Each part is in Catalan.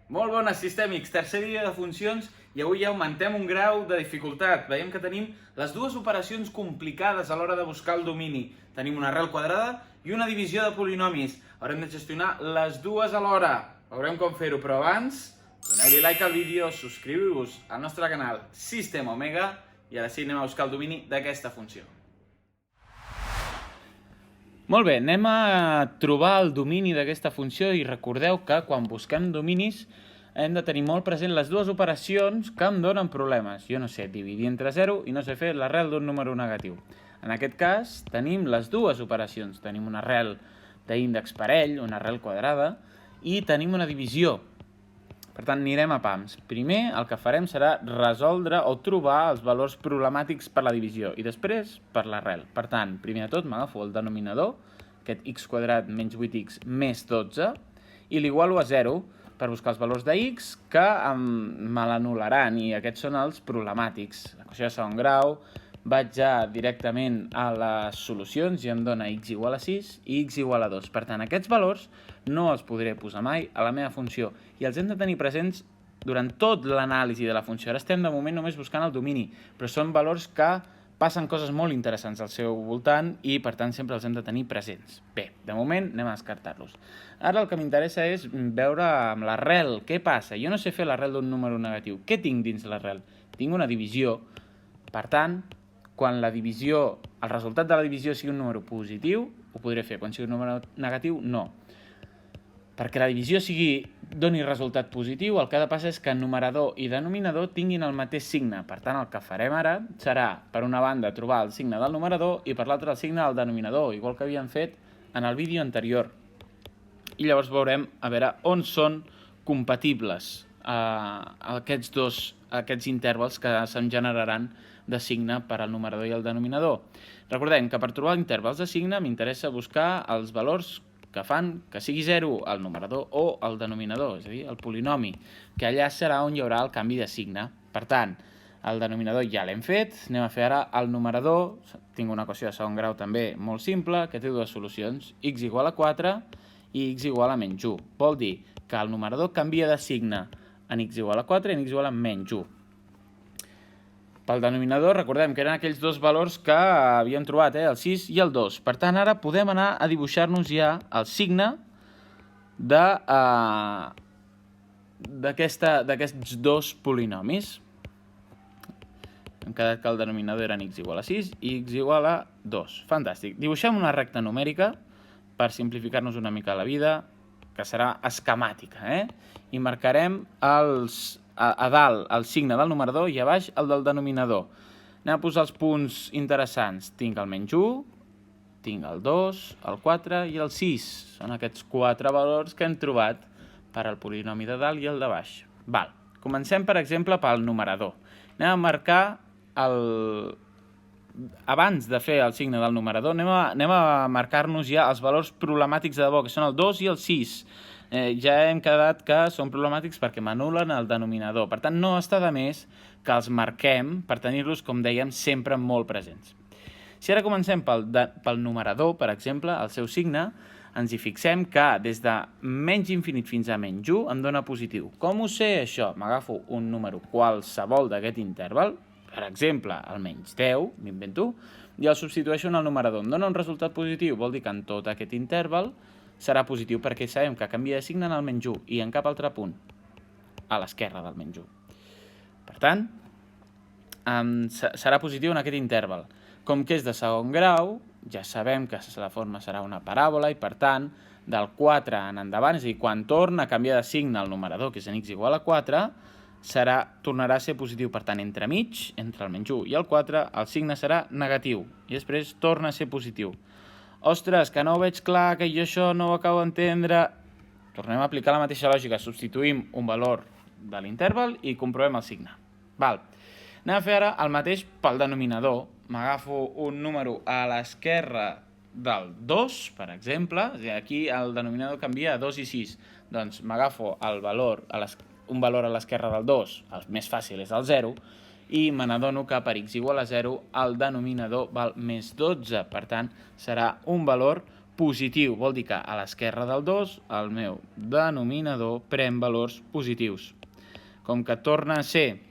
Molt bones, sistèmics, tercer vídeo de funcions i avui ja augmentem un grau de dificultat. Veiem que tenim les dues operacions complicades a l'hora de buscar el domini. Tenim una arrel quadrada i una divisió de polinomis. Haurem de gestionar les dues alhora. Veurem com fer-ho, però abans doneu-li like al vídeo, subscriviu-vos al nostre canal Sistema Omega i ara sí anem a buscar el domini d'aquesta funció. Molt bé, anem a trobar el domini d'aquesta funció i recordeu que quan busquem dominis hem de tenir molt present les dues operacions que em donen problemes. Jo no sé dividir entre 0 i no sé fer l'arrel d'un número negatiu. En aquest cas tenim les dues operacions. Tenim una arrel d'índex parell, una arrel quadrada, i tenim una divisió. Per tant, anirem a pams. Primer el que farem serà resoldre o trobar els valors problemàtics per la divisió i després per l'arrel. Per tant, primer de tot m'agafo el denominador, aquest x quadrat menys 8x més 12, i l'igualo a 0 per buscar els valors de x que me l'anul·laran i aquests són els problemàtics. L'equació de segon grau, vaig ja directament a les solucions i em dona x igual a 6 i x igual a 2. Per tant, aquests valors no els podré posar mai a la meva funció i els hem de tenir presents durant tot l'anàlisi de la funció. Ara estem de moment només buscant el domini, però són valors que passen coses molt interessants al seu voltant i per tant sempre els hem de tenir presents. Bé, de moment anem a descartar-los. Ara el que m'interessa és veure amb l'arrel què passa. Jo no sé fer l'arrel d'un número negatiu. Què tinc dins l'arrel? Tinc una divisió. Per tant, quan la divisió, el resultat de la divisió sigui un número positiu, ho podré fer. Quan sigui un número negatiu, no. Perquè la divisió doni resultat positiu, el que ha de passar és que numerador i denominador tinguin el mateix signe. Per tant, el que farem ara serà, per una banda, trobar el signe del numerador i per l'altra el signe del denominador, igual que havíem fet en el vídeo anterior. I llavors veurem a veure on són compatibles aquests intervals que se'm generaran de signe per al numerador i el denominador. Recordem que per trobar intervals de signe m'interessa buscar els valors que fan que sigui 0 el numerador o el denominador, és a dir, el polinomi, que allà serà on hi haurà el canvi de signe. Per tant, el denominador ja l'hem fet, anem a fer ara el numerador. Tinc una equació de segon grau també molt simple, que té dues solucions, x igual a 4 i x igual a menys 1. Vol dir que el numerador canvia de signe en x igual a 4 i en x igual a menys 1. Pel denominador, recordem que eren aquells dos valors que havíem trobat, el 6 i el 2. Per tant, ara podem anar a dibuixar-nos ja el signe d'aquests dos polinomis. Hem quedat que el denominador eren x igual a 6 i x igual a 2. Fantàstic. Dibuixem una recta numèrica per simplificar-nos una mica la vida, que serà esquemàtica, i marcarem a dalt el signe del numerador i a baix el del denominador. Anem a posar els punts interessants. Tinc el menys 1, tinc el 2, el 4 i el 6. Són aquests 4 valors que hem trobat per al polinomi de dalt i el de baix. Val. Comencem, per exemple, pel numerador. Anem a marcar abans de fer el signe del numerador, anem a marcar-nos ja els valors problemàtics de debò, que són el 2 i el 6. Ja hem quedat que són problemàtics perquè m'anul·len el denominador. Per tant, no està de més que els marquem per tenir-los, com dèiem, sempre molt presents. Si ara comencem pel numerador, per exemple, el seu signe, ens hi fixem que des de menys infinit fins a menys 1 em dona positiu. Com ho sé, això? M'agafo un número qualsevol d'aquest interval, per exemple, el menys 10, m'invento, i el substitueixo en el numerador. Em dona un resultat positiu, vol dir que en tot aquest interval serà positiu perquè sabem que canvia de signe en el menys 1 i en cap altre punt a l'esquerra del menys 1. Per tant, serà positiu en aquest interval. Com que és de segon grau, ja sabem que la forma serà una paràbola i per tant, del 4 en endavant, és a dir, quan torna a canviar de signe el numerador, que és en x igual a 4, tornarà a ser positiu. Per tant, entremig, entre el menys 1 i el 4, el signe serà negatiu i després torna a ser positiu. Ostres, que no ho veig clar, que jo això no ho acabo d'entendre. Tornem a aplicar la mateixa lògica. Substituïm un valor de l'interval i comprovem el signe. Val. Anem a fer ara el mateix pel denominador. M'agafo un número a l'esquerra del 2, per exemple. Aquí el denominador canvia a 2 i 6. Doncs m'agafo un valor a l'esquerra del 2, el més fàcil és el 0, i me n'adono que per x igual a 0 el denominador val més 12. Per tant, serà un valor positiu. Vol dir que a l'esquerra del 2 el meu denominador pren valors positius. Com que torna a ser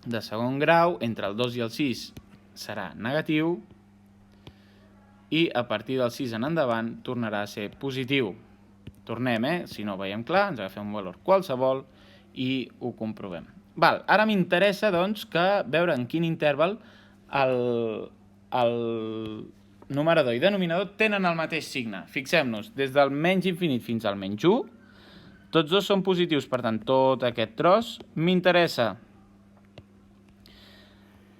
de segon grau, entre el 2 i el 6 serà negatiu i a partir del 6 en endavant tornarà a ser positiu. Tornem, si no ho veiem clar, ens agafem un valor qualsevol i ho comprovem. Ara m'interessa, doncs, veure en quin interval el numerador i denominador tenen el mateix signe. Fixem-nos, des del menys infinit fins al menys 1, tots dos són positius, per tant, tot aquest tros m'interessa.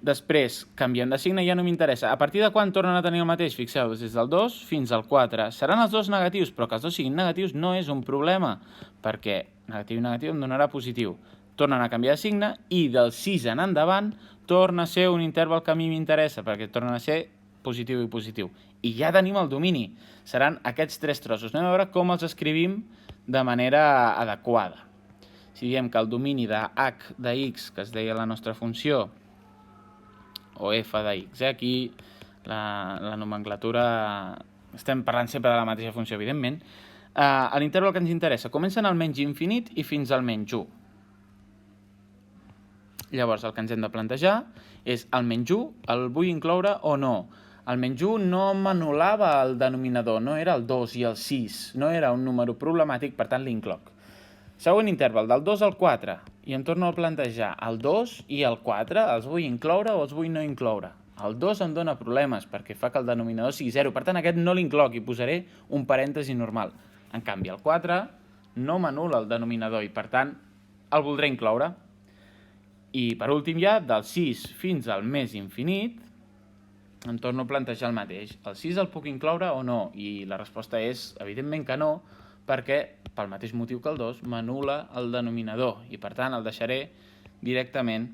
Després, canviem de signe i ja no m'interessa. A partir de quan tornen a tenir el mateix? Fixeu-vos, des del 2 fins al 4. Seran els dos negatius, però que els dos siguin negatius no és un problema, perquè negatiu i negatiu em donarà positiu. Tornen a canviar de signe i del 6 en endavant torna a ser un interval que a mi m'interessa, perquè tornen a ser positiu i positiu. I ja tenim el domini. Seran aquests tres trossos. Anem a veure com els escrivim de manera adequada. Si diem que el domini de h de x, que es deia la nostra funció, o f de x, aquí la nomenclatura, estem parlant sempre de la mateixa funció, evidentment, l'interval que ens interessa comença en el menys infinit i fins al menys 1. Llavors, el que ens hem de plantejar és el menys 1, el vull incloure o no? El menys 1 no m'anul·lava el denominador, no era el 2 i el 6, no era un número problemàtic, per tant l'incloc. Següent interval, del 2 al 4, i em torno a plantejar el 2 i el 4, els vull incloure o els vull no incloure? El 2 em dona problemes perquè fa que el denominador sigui 0, per tant aquest no l'incloc i posaré un parèntesi normal. En canvi, el 4 no m'anul·la el denominador i per tant el voldré incloure. I per últim ja, del 6 fins al més infinit, em torno a plantejar el mateix. El 6 el puc incloure o no? I la resposta és, evidentment que no, perquè, pel mateix motiu que el 2, m'anul·la el denominador i, per tant, el deixaré directament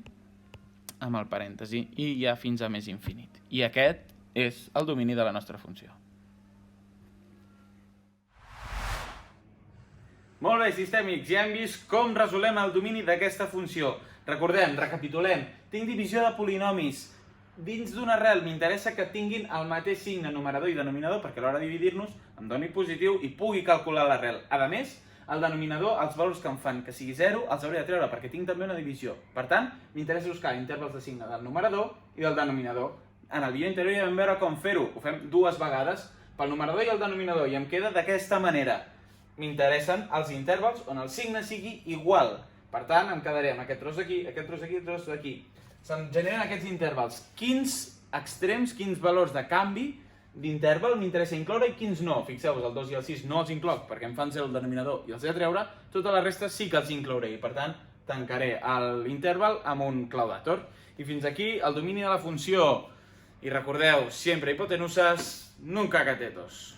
amb el parèntesi i ja fins a més infinit. I aquest és el domini de la nostra funció. Molt bé, sistèmics, ja hem vist com resolem el domini d'aquesta funció. Recordem, recapitulem, tinc divisió de polinomis. Dins d'una arrel m'interessa que tinguin el mateix signe numerador i denominador perquè a l'hora de dividir-nos em doni positiu i pugui calcular l'arrel. A més, el denominador, els valors que em fan que sigui 0, els hauré de treure perquè tinc també una divisió. Per tant, m'interessa buscar intervals de signe del numerador i del denominador. En el vídeo anterior ja vam veure com fer-ho. Ho fem dues vegades pel numerador i el denominador i em queda d'aquesta manera. M'interessen els intervals on el signe sigui igual. Per tant, em quedaré amb aquest tros d'aquí, aquest tros d'aquí, aquest tros d'aquí. Se'm generen aquests intervals. Quins extrems, quins valors de canvi d'interval m'interessa incloure i quins no? Fixeu-vos, el 2 i el 6 no els incloc perquè em fan 0 el denominador i els he de treure. Tota la resta sí que els inclouré i, per tant, tancaré l'interval amb un claudator. I fins aquí el domini de la funció. I recordeu, siempre hipotenusas, nunca catetos.